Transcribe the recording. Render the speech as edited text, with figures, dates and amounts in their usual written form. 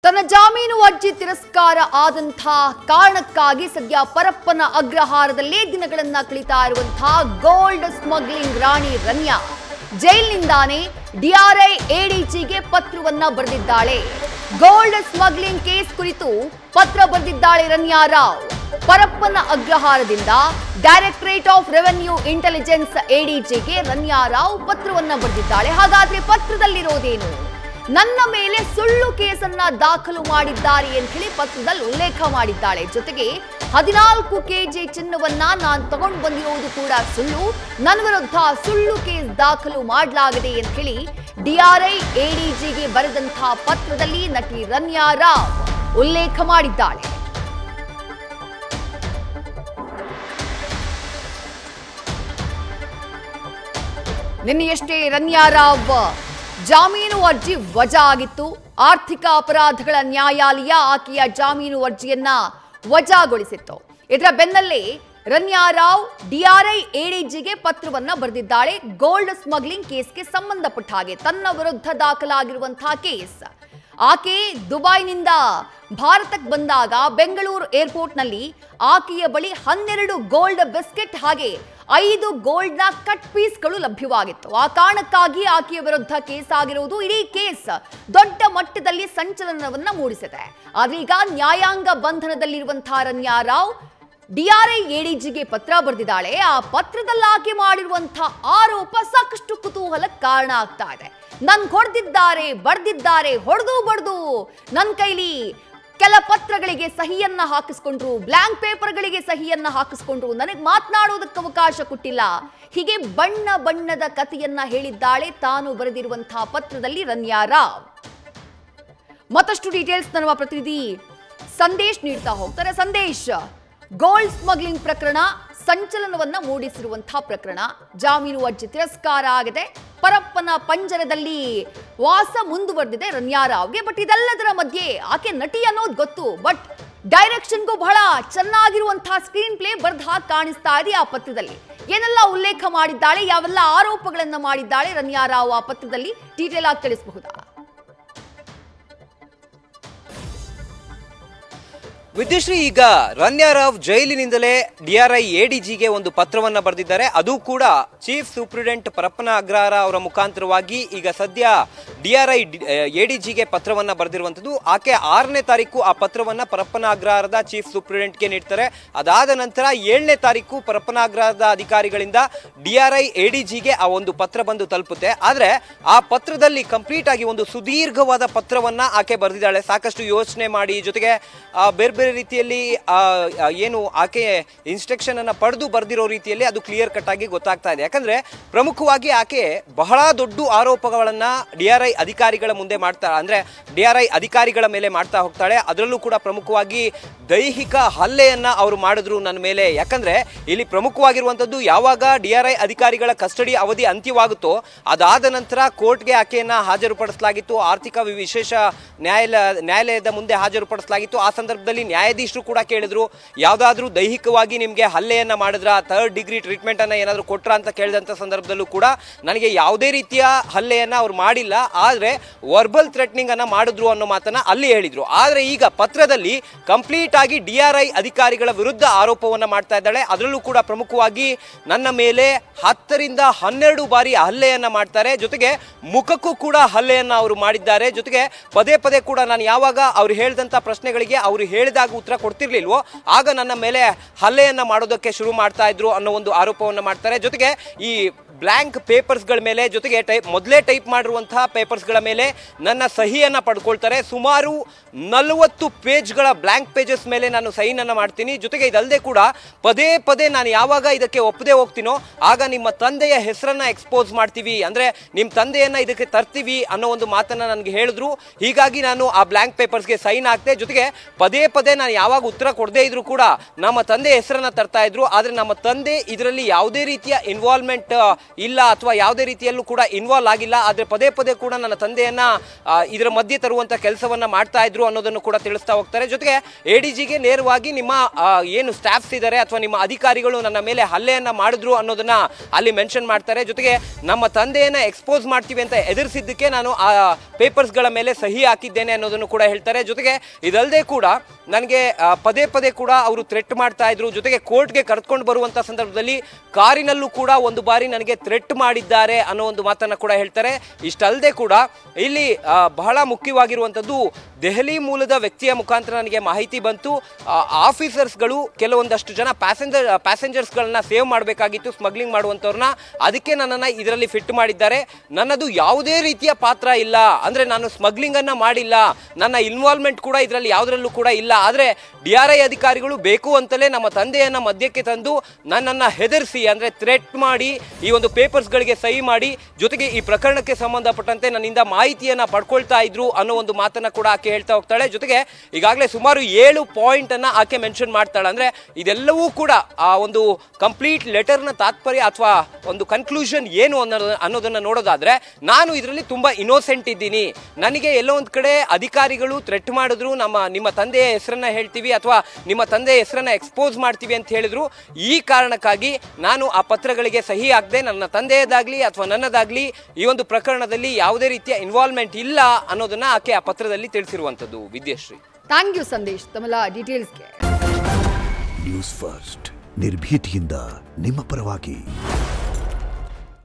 ತನ್ನ ಜಾಮೀನು ಅರ್ಜಿ ತಿರಸ್ಕಾರ ಆದಂಥ ಕಾರಣಕ್ಕಾಗಿ ಸದ್ಯ ಪರಪ್ಪನ ಅಗ್ರಹಾರದಲ್ಲೇ ದಿನಗಳನ್ನ ಕಳೀತಾ ಇರುವಂತಹ ಗೋಲ್ಡ್ ಸ್ಮಗ್ಲಿಂಗ್ ರಾಣಿ ರನ್ಯಾ ಜೈಲಿನಿಂದಾನೇ ಡಿಆರ್ಐ ಎಡಿಜಿಗೆ ಪತ್ರವನ್ನ ಬರೆದಿದ್ದಾಳೆ. ಗೋಲ್ಡ್ ಸ್ಮಗ್ಲಿಂಗ್ ಕೇಸ್ ಕುರಿತು ಪತ್ರ ಬರೆದಿದ್ದಾಳೆ ರನ್ಯಾ ರಾವ್. ಪರಪ್ಪನ ಅಗ್ರಹಾರದಿಂದ ಡೈರೆಕ್ಟರೇಟ್ ಆಫ್ ರೆವೆನ್ಯೂ ಇಂಟೆಲಿಜೆನ್ಸ್ ಎಡಿಜಿಗೆ ರನ್ಯಾ ರಾವ್ ಪತ್ರವನ್ನ ಬರೆದಿದ್ದಾಳೆ. ಹಾಗಾದ್ರೆ ಪತ್ರದಲ್ಲಿರೋದೇನು? ನನ್ನ ಮೇಲೆ ಸುಳ್ಳು ಕೇಸನ್ನ ದಾಖಲು ಮಾಡಿದ್ದಾರೆ ಅಂತ ಹೇಳಿ ಪತ್ರದಲ್ಲಿ ಉಲ್ಲೇಖ ಮಾಡಿದ್ದಾಳೆ. ಜೊತೆಗೆ 14 ಕೆಜಿ ಚಿನ್ನವನ್ನ ನಾನು ತಗೊಂಡು ಬಂದಿರೋದು ಕೂಡ ಸುಳ್ಳು, ನನ್ನ ವಿರುದ್ಧ ಸುಳ್ಳು ಕೇಸ್ ದಾಖಲು ಮಾಡಲಾಗಿದೆ ಅಂತ ಹೇಳಿ ಡಿಆರ್ಐ ಎಡಿಜಿಗೆ ಬರೆದಂತಹ ಪತ್ರದಲ್ಲಿ ನಟಿ ರನ್ಯಾ ರಾವ್ ಉಲ್ಲೇಖ ಮಾಡಿದ್ದಾಳೆ. ನಿನ್ನೆಯಷ್ಟೇ ರನ್ಯಾ ರಾವ್ ಜಾಮೀನು ಅರ್ಜಿ ವಜಾ ಆಗಿತ್ತು. ಆರ್ಥಿಕ ಅಪರಾಧಗಳ ನ್ಯಾಯಾಲಯ ಆಕೆಯ ಜಾಮೀನು ಅರ್ಜಿಯನ್ನ ವಜಾಗೊಳಿಸಿತ್ತು. ಇದರ ಬೆನ್ನಲ್ಲೇ ರನ್ಯಾ ರಾವ್ ಡಿಆರ್ಐ ಎಡಿಜಿಗೆ ಪತ್ರವನ್ನ ಬರೆದಿದ್ದಾಳೆ. ಗೋಲ್ಡ್ ಸ್ಮಗ್ಲಿಂಗ್ ಕೇಸ್ಗೆ ಸಂಬಂಧಪಟ್ಟ ಹಾಗೆ ತನ್ನ ವಿರುದ್ಧ ದಾಖಲಾಗಿರುವಂತಹ ಕೇಸ್. ಆಕೆ ದುಬೈನಿಂದ ಭಾರತಕ್ಕೆ ಬಂದಾಗ ಬೆಂಗಳೂರು ಏರ್ಪೋರ್ಟ್ನಲ್ಲಿ ಆಕೆಯ ಬಳಿ 12 ಗೋಲ್ಡ್ ಬಿಸ್ಕೆಟ್ ಹಾಗೆ 5 ಗೋಲ್ಡ್ನ ಕಟ್ ಪೀಸ್ಗಳು ಲಭ್ಯವಾಗಿತ್ತು. ಆ ಕಾರಣಕ್ಕಾಗಿ ಆಕೆಯ ವಿರುದ್ಧ ಕೇಸ್ ಆಗಿರುವುದು. ಇಡೀ ಕೇಸ್ ದೊಡ್ಡ ಮಟ್ಟದಲ್ಲಿ ಸಂಚಲನವನ್ನ ಮೂಡಿಸಿದೆ. ಆದ್ರೆ ಈಗ ನ್ಯಾಯಾಂಗ ಬಂಧನದಲ್ಲಿರುವಂತಹ ರನ್ಯಾ ರಾವ್ ಡಿಆರ್ಐ ಎಡಿಜಿಗೆ ಪತ್ರ ಬರೆದಿದ್ದಾಳೆ. ಆ ಪತ್ರದಲ್ಲಿ ಆಕೆ ಮಾಡಿರುವಂತಹ ಆರೋಪ ಸಾಕಷ್ಟು ಕುತೂಹಲಕ್ಕೆ ಕಾರಣ ಆಗ್ತಾ ಇದೆ. ನನ್ ಹೊಡೆದಿದ್ದಾರೆ, ಬಡ್ದಿದ್ದಾರೆ, ಹೊಡೆದು ನನ್ನ ಕೈಲಿ ಕೆಲ ಪತ್ರಗಳಿಗೆ ಸಹಿಯನ್ನ ಹಾಕಿಸ್ಕೊಂಡ್ರು, ಬ್ಲಾಂಕ್ ಪೇಪರ್ಗಳಿಗೆ ಸಹಿಯನ್ನ ಹಾಕಿಸ್ಕೊಂಡ್ರು, ನನಗೆ ಮಾತನಾಡೋದಕ್ಕೆ ಅವಕಾಶ ಕೊಟ್ಟಿಲ್ಲ. ಹೀಗೆ ಬಣ್ಣ ಬಣ್ಣದ ಕಥೆಯನ್ನ ಹೇಳಿದ್ದಾಳೆ ತಾನು ಬರೆದಿರುವಂತಹ ಪತ್ರದಲ್ಲಿ ರನ್ಯಾ ರಾವ್. ಮತ್ತಷ್ಟು ಡೀಟೇಲ್ಸ್ ನಮ್ಮ ಪ್ರತಿನಿಧಿ ಸಂದೇಶ್ ನೀಡ್ತಾ ಹೋಗ್ತಾರೆ. ಸಂದೇಶ್, ಗೋಲ್ಡ್ ಸ್ಮಗ್ಲಿಂಗ್ ಪ್ರಕರಣ ಸಂಚಲನವನ್ನ ಮೂಡಿಸಿರುವಂತಹ ಪ್ರಕರಣ. ಜಾಮೀನು ಅರ್ಜಿ ತಿರಸ್ಕಾರ ಆಗಿದೆ. ಪರಪ್ಪನ ಪಂಜರದಲ್ಲಿ ವಾಸ ಮುಂದುವರೆದಿದೆ ರನ್ಯಾ ರಾವ್ಗೆ. ಬಟ್ ಇದೆಲ್ಲದರ ಮಧ್ಯೆ ಆಕೆ ನಟಿ ಅನ್ನೋದು ಗೊತ್ತು, ಬಟ್ ಡೈರೆಕ್ಷನ್ಗೂ ಬಹಳ ಚೆನ್ನಾಗಿರುವಂತಹ ಸ್ಕ್ರೀನ್ ಪ್ಲೇ ಬರೆದ ಹಾಗೆ ಕಾಣಿಸ್ತಾ ಇದೆ. ಆ ಪತ್ರದಲ್ಲಿ ಏನೆಲ್ಲ ಉಲ್ಲೇಖ ಮಾಡಿದ್ದಾಳೆ, ಯಾವೆಲ್ಲ ಆರೋಪಗಳನ್ನ ಮಾಡಿದ್ದಾಳೆ ರನ್ಯಾ ರಾವ್ ಆ ಪತ್ರದಲ್ಲಿ ಡೀಟೇಲ್ ಆಗಿ ತಿಳಿಸಬಹುದಾ? ವಿದ್ಯುಶ್ರೀ, ಈಗ ರನ್ಯಾ ರಾವ್ ಜೈಲಿನಿಂದಲೇ ಡಿಆರ್ಐ ಎಡಿಜಿಗೆ ಒಂದು ಪತ್ರವನ್ನ ಬರೆದಿದ್ದಾರೆ. ಅದು ಕೂಡ ಚೀಫ್ ಸೂಪ್ರಿಡೆಂಟ್ ಪರಪ್ಪನ ಅಗ್ರಹಾರ ಅವರ ಮುಖಾಂತರವಾಗಿ ಈಗ ಸದ್ಯ ಡಿಆರ್ಐ ಎಡಿಜಿಗೆ ಪತ್ರವನ್ನ ಬರೆದಿರುವಂತದ್ದು. ಆಕೆ 6ನೇ ತಾರೀಕು ಆ ಪತ್ರವನ್ನ ಪರಪ್ಪನ ಅಗ್ರಹಾರದ ಚೀಫ್ ಸೂಪ್ರಿಡೆಂಟ್ಗೆ ನೀಡ್ತಾರೆ. ಅದಾದ ನಂತರ 7ನೇ ತಾರೀಕು ಪರಪ್ಪನ ಅಗ್ರಹಾರದ ಅಧಿಕಾರಿಗಳಿಂದ ಡಿಆರ್ಐ ಎಡಿಜಿಗೆ ಆ ಒಂದು ಪತ್ರ ಬಂದು ತಲುಪುತ್ತೆ. ಆದ್ರೆ ಆ ಪತ್ರದಲ್ಲಿ ಕಂಪ್ಲೀಟ್ ಆಗಿ ಒಂದು ಸುದೀರ್ಘವಾದ ಪತ್ರವನ್ನ ಆಕೆ ಬರೆದಿದ್ದಾಳೆ. ಸಾಕಷ್ಟು ಯೋಚನೆ ಮಾಡಿ, ಜೊತೆಗೆ ಬೇರೆ ಬೇರೆ ರೀತಿಯಲ್ಲಿ ಏನು ಆಕೆ ಇನ್ಸ್ಟ್ರಕ್ಷನ್ ಅನ್ನ ಪಡೆದು ಬರೆದಿರೋ ರೀತಿಯಲ್ಲಿ ಅದು ಕ್ಲಿಯರ್ ಕಟ್ ಆಗಿ ಗೊತ್ತಾಗ್ತಾ ಇದೆ. ಯಾಕಂದ್ರೆ ಪ್ರಮುಖವಾಗಿ ಆಕೆ ಬಹಳ ದೊಡ್ಡ ಆರೋಪಗಳನ್ನ ಡಿಆರ್ಐ ಅಧಿಕಾರಿಗಳ ಮುಂದೆ ಮಾಡ್ತಾ, ಅಂದ್ರೆ ಡಿಆರ್ಐ ಅಧಿಕಾರಿಗಳ ಮೇಲೆ ಮಾಡ್ತಾ ಹೋಗ್ತಾಳೆ. ಅದರಲ್ಲೂ ಕೂಡ ಪ್ರಮುಖವಾಗಿ ದೈಹಿಕ ಹಲ್ಲೆಯನ್ನ ಅವರು ಮಾಡಿದ್ರು ನನ್ನ ಮೇಲೆ. ಯಾಕಂದ್ರೆ ಇಲ್ಲಿ ಪ್ರಮುಖವಾಗಿರುವಂತದ್ದು, ಯಾವಾಗ ಡಿಆರ್ಐ ಅಧಿಕಾರಿಗಳ ಕಸ್ಟಡಿ ಅವಧಿ ಅಂತ್ಯವಾಗುತ್ತೋ ಅದಾದ ನಂತರ ಕೋರ್ಟ್ಗೆ ಆಕೆಯನ್ನ ಹಾಜರುಪಡಿಸಲಾಗಿತ್ತು. ಆರ್ಥಿಕ ವಿಶೇಷ ನ್ಯಾಯಾಲಯದ ಮುಂದೆ ಹಾಜರುಪಡಿಸಲಾಗಿತ್ತು. ಆ ಸಂದರ್ಭದಲ್ಲಿ ನ್ಯಾಯಾಧೀಶರು ಕೂಡ ಕೇಳಿದ್ರು, ಯಾವ್ದಾದ್ರೂ ದೈಹಿಕವಾಗಿ ನಿಮ್ಗೆ ಹಲ್ಲೆಯನ್ನ ಮಾಡಿದ್ರ, 3rd ಡಿಗ್ರಿ ಟ್ರೀಟ್ಮೆಂಟ್ ಅನ್ನ ಏನಾದ್ರು ಕೊಟ್ರ ಅಂತ ಕೇಳಿದಂತ ಸಂದರ್ಭದಲ್ಲೂ ಕೂಡ ನನಗೆ ಯಾವುದೇ ರೀತಿಯ ಹಲ್ಲೆಯನ್ನ ಅವ್ರು ಮಾಡಿಲ್ಲ, ಆದ್ರೆ ವರ್ಬಲ್ ಥ್ರೆಟ್ನಿಂಗ್ ಅನ್ನ ಮಾಡಿದ್ರು ಅನ್ನೋ ಮಾತನ್ನ ಅಲ್ಲಿ ಹೇಳಿದ್ರು. ಆದ್ರೆ ಈಗ ಪತ್ರದಲ್ಲಿ ಕಂಪ್ಲೀಟ್ ಆಗಿ ಡಿಆರ್ಐ ಅಧಿಕಾರಿಗಳ ವಿರುದ್ಧ ಆರೋಪವನ್ನ ಮಾಡ್ತಾ ಇದ್ದಾಳೆ. ಅದರಲ್ಲೂ ಕೂಡ ಪ್ರಮುಖವಾಗಿ ನನ್ನ ಮೇಲೆ 10 ರಿಂದ 12 ಬಾರಿ ಹಲ್ಲೆಯನ್ನ ಮಾಡ್ತಾರೆ. ಜೊತೆಗೆ ಮುಖಕ್ಕೂ ಕೂಡ ಹಲ್ಲೆಯನ್ನ ಅವರು ಮಾಡಿದ್ದಾರೆ. ಜೊತೆಗೆ ಪದೇ ಪದೇ ಕೂಡ ನಾನು ಯಾವಾಗ ಅವ್ರು ಹೇಳಿದಂತ ಪ್ರಶ್ನೆಗಳಿಗೆ ಅವ್ರು ಹೇಳಿದಾಗ ಉತ್ತರ ಕೊಡ್ತಿರ್ಲಿಲ್ವೋ ಆಗ ನನ್ನ ಮೇಲೆ ಹಲ್ಲೆಯನ್ನ ಮಾಡೋದಕ್ಕೆ ಶುರು ಮಾಡ್ತಾ ಇದ್ರು ಅನ್ನೋ ಒಂದು ಆರೋಪವನ್ನ ಮಾಡ್ತಾರೆ. ಜೊತೆಗೆ ಈ ಬ್ಲಾಂಕ್ ಪೇಪರ್ಸ್ಗಳ ಮೇಲೆ, ಜೊತೆಗೆ ಮೊದಲೇ ಟೈಪ್ ಮಾಡಿರುವಂತಹ ಪೇಪರ್ಸ್ಗಳ ಮೇಲೆ ನನ್ನ ಸಹಿಯನ್ನ ಪಡ್ಕೊಳ್ತಾರೆ. ಸುಮಾರು 40 ಪೇಜ್ಗಳ ಬ್ಲಾಂಕ್ ಪೇಜಸ್ ಮೇಲೆ ನಾನು ಸಹಿನನ್ನ ಮಾಡ್ತೀನಿ. ಜೊತೆಗೆ ಇದಲ್ಲದೆ ಕೂಡ ಪದೇ ಪದೇ ನಾನು ಯಾವಾಗ ಇದಕ್ಕೆ ಒಪ್ಪದೆ ಹೋಗ್ತೀನೋ ಆಗ ನಿಮ್ಮ ತಂದೆಯ ಹೆಸರನ್ನ ಎಕ್ಸ್ಪೋಸ್ ಮಾಡ್ತೀವಿ, ಅಂದ್ರೆ ನಿಮ್ಮ ತಂದೆಯನ್ನ ಇದಕ್ಕೆ ತರ್ತೀವಿ ಅನ್ನೋ ಒಂದು ಮಾತನ್ನ ನನಗೆ ಹೇಳಿದ್ರು. ಹೀಗಾಗಿ ನಾನು ಆ ಬ್ಲಾಂಕ್ ಪೇಪರ್ಸ್ಗೆ ಸೈನ್ ಹಾಕ್ತೆ. ಜೊತೆಗೆ ಪದೇ ಪದೇ ನಾನು ಯಾವಾಗ ಉತ್ತರ ಕೊಡದೇ ಇದ್ರು ಕೂಡ ನಮ್ಮ ತಂದೆ ಹೆಸರನ್ನ ತರ್ತಾ ಇದ್ರು. ಆದ್ರೆ ನಮ್ಮ ತಂದೆ ಇದರಲ್ಲಿ ಯಾವುದೇ ರೀತಿಯ ಇನ್ವಾಲ್ವ್ಮೆಂಟ್ ಇಲ್ಲ ಅಥವಾ ಯಾವುದೇ ರೀತಿಯಲ್ಲೂ ಕೂಡ ಇನ್ವಾಲ್ವ್ ಆಗಿಲ್ಲ. ಆದರೆ ಪದೇ ಪದೇ ಕೂಡ ನನ್ನ ತಂದೆಯನ್ನ ಇದರ ಮಧ್ಯೆ ತರುವಂತ ಕೆಲಸವನ್ನ ಮಾಡ್ತಾ ಇದ್ರು ಅನ್ನೋದನ್ನು ಕೂಡ ತಿಳಿಸ್ತಾ ಹೋಗ್ತಾರೆ. ಜೊತೆಗೆ ADGಗೆ ನೇರವಾಗಿ ನಿಮ್ಮ ಏನು ಸ್ಟಾಫ್ಸ್ ಇದ್ದಾರೆ ಅಥವಾ ನಿಮ್ಮ ಅಧಿಕಾರಿಗಳು ನನ್ನ ಮೇಲೆ ಹಲ್ಲೆಯನ್ನ ಮಾಡಿದ್ರು ಅನ್ನೋದನ್ನ ಅಲ್ಲಿ ಮೆನ್ಷನ್ ಮಾಡ್ತಾರೆ. ಜೊತೆಗೆ ನಮ್ಮ ತಂದೆಯನ್ನ ಎಕ್ಸ್ಪೋಸ್ ಮಾಡ್ತೀವಿ ಅಂತ ಎದುರಿಸಿದ್ದಕ್ಕೆ ನಾನು ಆ ಪೇಪರ್ಸ್ಗಳ ಮೇಲೆ ಸಹಿ ಹಾಕಿದ್ದೇನೆ ಅನ್ನೋದನ್ನು ಕೂಡ ಹೇಳ್ತಾರೆ. ಜೊತೆಗೆ ಇದಲ್ಲದೆ ಕೂಡ ನನಗೆ ಪದೇ ಪದೇ ಕೂಡ ಅವರು ಥ್ರೆಟ್ ಮಾಡ್ತಾ ಇದ್ರು. ಜೊತೆಗೆ ಕೋರ್ಟ್ಗೆ ಕರೆದುಕೊಂಡು ಬರುವಂತ ಸಂದರ್ಭದಲ್ಲಿ ಕಾರಿನಲ್ಲೂ ಕೂಡ ಒಂದು ಬಾರಿ ನನಗೆ ಥ್ರೆಟ್ ಮಾಡಿದ್ದಾರೆ ಅನ್ನೋ ಒಂದು ಮಾತನ್ನ ಕೂಡ ಹೇಳ್ತಾರೆ. ಇಷ್ಟಲ್ಲದೆ ಕೂಡ ಇಲ್ಲಿ ಬಹಳ ಮುಖ್ಯವಾಗಿರುವಂಥದ್ದು, ದೆಹಲಿ ಮೂಲದ ವ್ಯಕ್ತಿಯ ಮುಖಾಂತರ ನನಗೆ ಮಾಹಿತಿ ಬಂತು. ಆಫೀಸರ್ಸ್ಗಳು ಕೆಲವೊಂದಷ್ಟು ಜನ ಪ್ಯಾಸೆಂಜರ್ಸ್ಗಳನ್ನ ಸೇವ್ ಮಾಡಬೇಕಾಗಿತ್ತು, ಸ್ಮಗ್ಲಿಂಗ್ ಮಾಡುವಂಥವ್ರನ್ನ. ಅದಕ್ಕೆ ನನ್ನನ್ನು ಇದರಲ್ಲಿ ಫಿಟ್ ಮಾಡಿದ್ದಾರೆ. ನನ್ನದು ಯಾವುದೇ ರೀತಿಯ ಪಾತ್ರ ಇಲ್ಲ, ಅಂದರೆ ನಾನು ಸ್ಮಗ್ಲಿಂಗ್ ಅನ್ನ ಮಾಡಿಲ್ಲ, ನನ್ನ ಇನ್ವಾಲ್ವ್ಮೆಂಟ್ ಕೂಡ ಇದರಲ್ಲಿ ಯಾವುದರಲ್ಲೂ ಕೂಡ ಇಲ್ಲ. ಆದರೆ DRI ಅಧಿಕಾರಿಗಳು ಬೇಕು ಅಂತಲೇ ನಮ್ಮ ತಂದೆಯನ್ನ ಮಧ್ಯಕ್ಕೆ ತಂದು ನನ್ನನ್ನು ಹೆದರಿಸಿ, ಅಂದರೆ ಥ್ರೆಟ್ ಮಾಡಿ ಈ ಒಂದು ಪೇಪರ್ಸ್ಗಳಿಗೆ ಸಹಿ ಮಾಡಿ, ಜೊತೆಗೆ ಈ ಪ್ರಕರಣಕ್ಕೆ ಸಂಬಂಧಪಟ್ಟಂತೆ ನನ್ನಿಂದ ಮಾಹಿತಿಯನ್ನ ಪಡ್ಕೊಳ್ತಾ ಇದ್ರು ಅನ್ನೋ ಒಂದು ಮಾತನ್ನ ಕೂಡ ಆಕೆ ಹೇಳ್ತಾ ಹೋಗ್ತಾಳೆ. ಜೊತೆಗೆ ಈಗಾಗಲೇ ಸುಮಾರು 7 ಪಾಯಿಂಟ್ ಅನ್ನ ಆಕೆ ಮೆನ್ಷನ್ ಮಾಡ್ತಾಳೆ. ಅಂದ್ರೆ ಇದೆಲ್ಲವೂ ಕೂಡ ಆ ಒಂದು ಕಂಪ್ಲೀಟ್ ಲೆಟರ್ನ ತಾತ್ಪರ್ಯ ಅಥವಾ ಒಂದು ಕನ್ಕ್ಲೂಷನ್ ಏನು ಅನ್ನೋದನ್ನ ನೋಡೋದಾದ್ರೆ, ನಾನು ಇದರಲ್ಲಿ ತುಂಬಾ ಇನ್ನೋಸೆಂಟ್ ಇದ್ದೀನಿ, ನನಗೆ ಎಲ್ಲೋ ಒಂದು ಕಡೆ ಅಧಿಕಾರಿಗಳು ಥ್ರೆಟ್ ಮಾಡಿದ್ರು, ನಿಮ್ಮ ತಂದೆಯ ಹೆಸರನ್ನ ಹೇಳ್ತೀವಿ ಅಥವಾ ನಿಮ್ಮ ತಂದೆಯ ಹೆಸರನ್ನ ಎಕ್ಸ್ಪೋಸ್ ಮಾಡ್ತೀವಿ ಅಂತ ಹೇಳಿದ್ರು. ಈ ಕಾರಣಕ್ಕಾಗಿ ನಾನು ಆ ಪತ್ರಗಳಿಗೆ ಸಹಿ ಹಾಕದೆ ನನ್ನ ತಂದೆಯದಾಗ್ಲಿ ಅಥವಾ ನನ್ನದಾಗ್ಲಿ ಈ ಒಂದು ಪ್ರಕರಣದಲ್ಲಿ ಯಾವುದೇ ರೀತಿಯ ಇನ್ವಾಲ್ವ್ಮೆಂಟ್ ಇಲ್ಲ ಅನ್ನೋದನ್ನ ಆಕೆ ಆ ಪತ್ರದಲ್ಲಿ ತಿಳಿಸಿರುವಂತದ್ದು. ವಿದ್ಯಾಶ್ರೀ, ಥ್ಯಾಂಕ್ ಯು ಸಂದೇಶ್ ತಮ್ಮೆಲ್ಲ ಡೀಟೇಲ್ಸ್ಗೆ. ನ್ಯೂಸ್ ಫಸ್ಟ್ ನಿರ್ಭೀತಿಯಿಂದ ನಿಮ್ಮ ಪರವಾಗಿ.